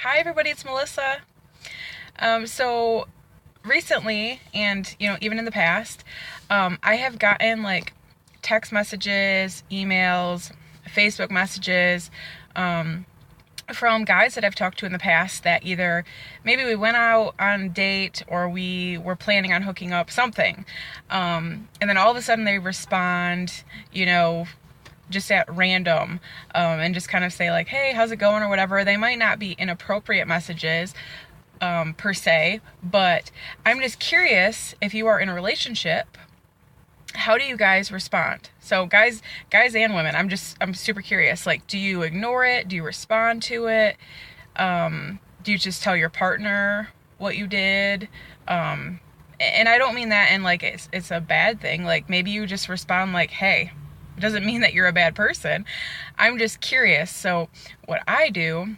Hi everybody, it's Melissa. So recently, and even in the past, I have gotten like text messages, emails, Facebook messages, from guys that I've talked to in the past that either maybe we went out on a date or we were planning on hooking up something. And then all of a sudden they respond, just at random, and just kind of say like, hey, how's it going, or whatever. They might not be inappropriate messages, per se, but I'm just curious, if you are in a relationship, how do you guys respond? So guys and women, I'm super curious. Like, do you ignore it? Do you respond to it? Do you just tell your partner what you did? And I don't mean that in like it's a bad thing. Like, maybe you just respond like, hey. It doesn't mean that you're a bad person. I'm just curious. So what I do,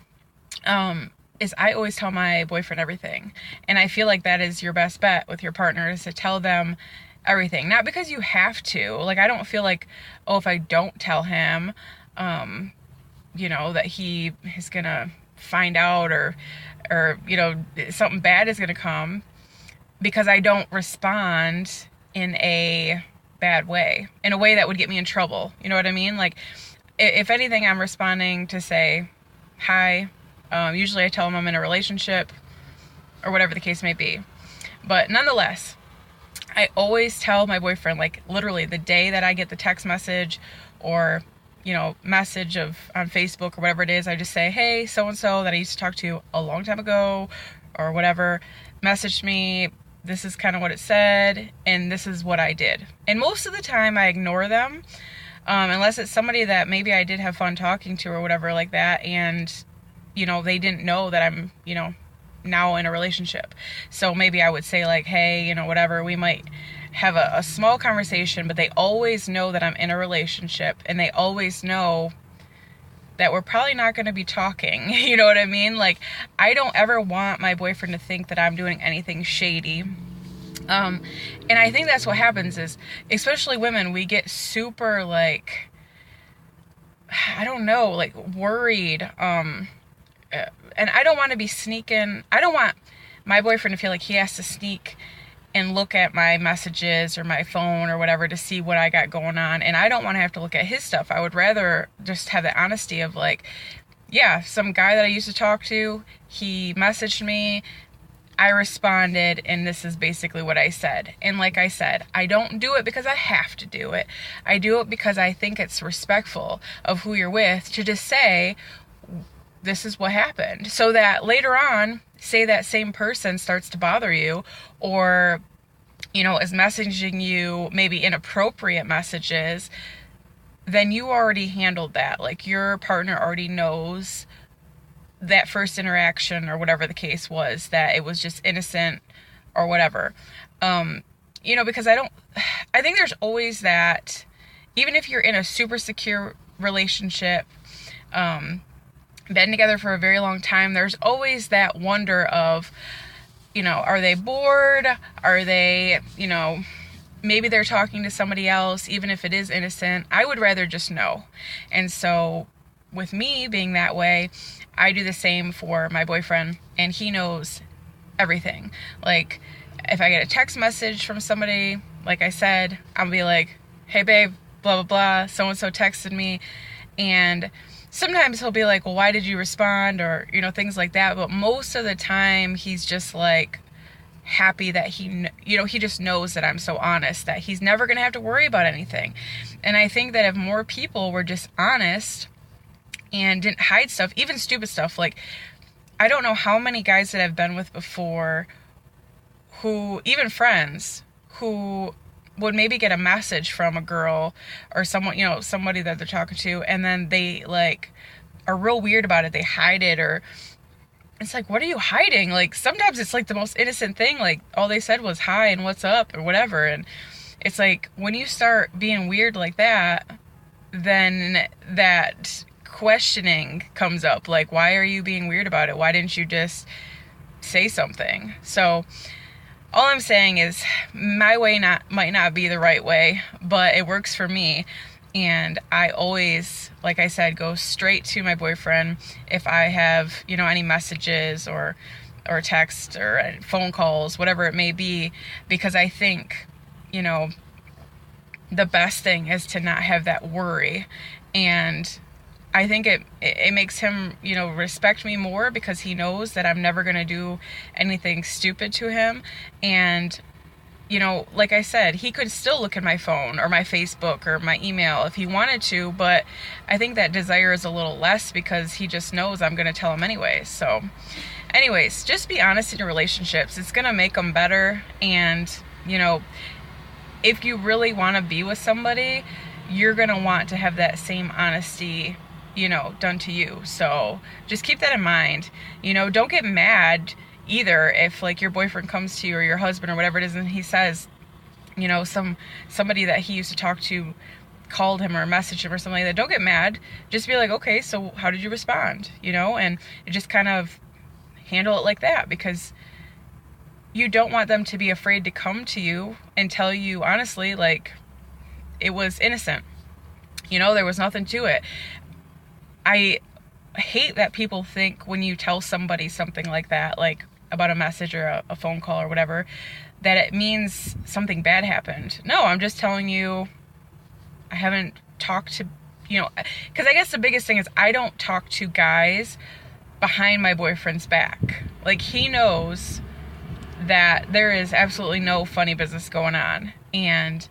is I always tell my boyfriend everything. And I feel like that is your best bet with your partner, is to tell them everything. Not because you have to. Like, I don't feel like, oh, if I don't tell him, that he is gonna find out, or something bad is gonna come because I don't respond in a bad way, in a way that would get me in trouble. You know what I mean? Like, if anything, I'm responding to say hi. Usually I tell them I'm in a relationship or whatever the case may be. But nonetheless, I always tell my boyfriend, like, literally the day that I get the text message or, message on Facebook or whatever it is, I just say, hey, so-and-so that I used to talk to a long time ago or whatever, messaged me. This is kind of what it said, and this is what I did. And most of the time I ignore them, unless it's somebody that maybe I did have fun talking to or whatever like that, and they didn't know that I'm now in a relationship. So maybe I would say like, hey, whatever, we might have a small conversation, but they always know that I'm in a relationship, and they always know that we're probably not going to be talking. You know what I mean? Like, I don't ever want my boyfriend to think that I'm doing anything shady. And I think that's what happens is, especially women, we get super like, I don't know, like worried. And I don't want to be sneaking. I don't want my boyfriend to feel like he has to sneak and look at my messages or my phone or whatever to see what I got going on. And I don't want to have to look at his stuff. I would rather just have the honesty of like, yeah, some guy that I used to talk to, he messaged me, I responded, and this is basically what I said. And like I said, I don't do it because I have to do it. I do it because I think it's respectful of who you're with to just say, this is what happened. So that later on, say that same person starts to bother you, or, is messaging you maybe inappropriate messages, then you already handled that. Like, your partner already knows that first interaction or whatever the case was, that it was just innocent or whatever. Because I think there's always that, even if you're in a super secure relationship, been together for a very long time, there's always that wonder of, are they bored? Are they, maybe they're talking to somebody else, even if it is innocent. I would rather just know. And so with me being that way, I do the same for my boyfriend, and he knows everything. Like, if I get a text message from somebody, like I said, I'll be like, hey babe, blah, blah, blah, so-and-so texted me. And sometimes he'll be like, well, why did you respond? Or, things like that. But most of the time, he's just like happy that he just knows that I'm so honest, that he's never going to have to worry about anything. And I think that if more people were just honest and didn't hide stuff, even stupid stuff, like, I don't know how many guys that I've been with before, who, even friends, who would maybe get a message from a girl or someone, somebody that they're talking to, and then they like are real weird about it. They hide it, or it's like, what are you hiding? Like, sometimes it's like the most innocent thing. Like, all they said was hi and what's up or whatever. And it's like, when you start being weird like that, then that questioning comes up. Like, why are you being weird about it? Why didn't you just say something? So all I'm saying is, my way might not be the right way, but it works for me. And I always, like I said, go straight to my boyfriend if I have, any messages or text or phone calls, whatever it may be, because I think, the best thing is to not have that worry. And I think it makes him, respect me more, because he knows that I'm never going to do anything stupid to him. And, like I said, he could still look at my phone or my Facebook or my email if he wanted to, but I think that desire is a little less because he just knows I'm going to tell him anyway. So anyways, just be honest in your relationships. It's going to make them better. And, if you really want to be with somebody, you're going to want to have that same honesty, done to you. So just keep that in mind. Don't get mad either if, like, your boyfriend comes to you, or your husband, or whatever it is, and he says, somebody that he used to talk to called him or messaged him or something like that. Don't get mad. Just be like, okay, so how did you respond? And just kind of handle it like that, because you don't want them to be afraid to come to you and tell you honestly, like, it was innocent. There was nothing to it. I hate that people think when you tell somebody something like that, like about a message or a phone call or whatever, that it means something bad happened. No, I'm just telling you, I haven't talked to, because I guess the biggest thing is I don't talk to guys behind my boyfriend's back. Like, he knows that there is absolutely no funny business going on. And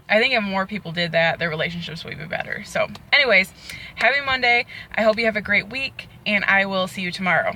I think if more people did that, their relationships would be better. So anyways, happy Monday. I hope you have a great week, and I will see you tomorrow.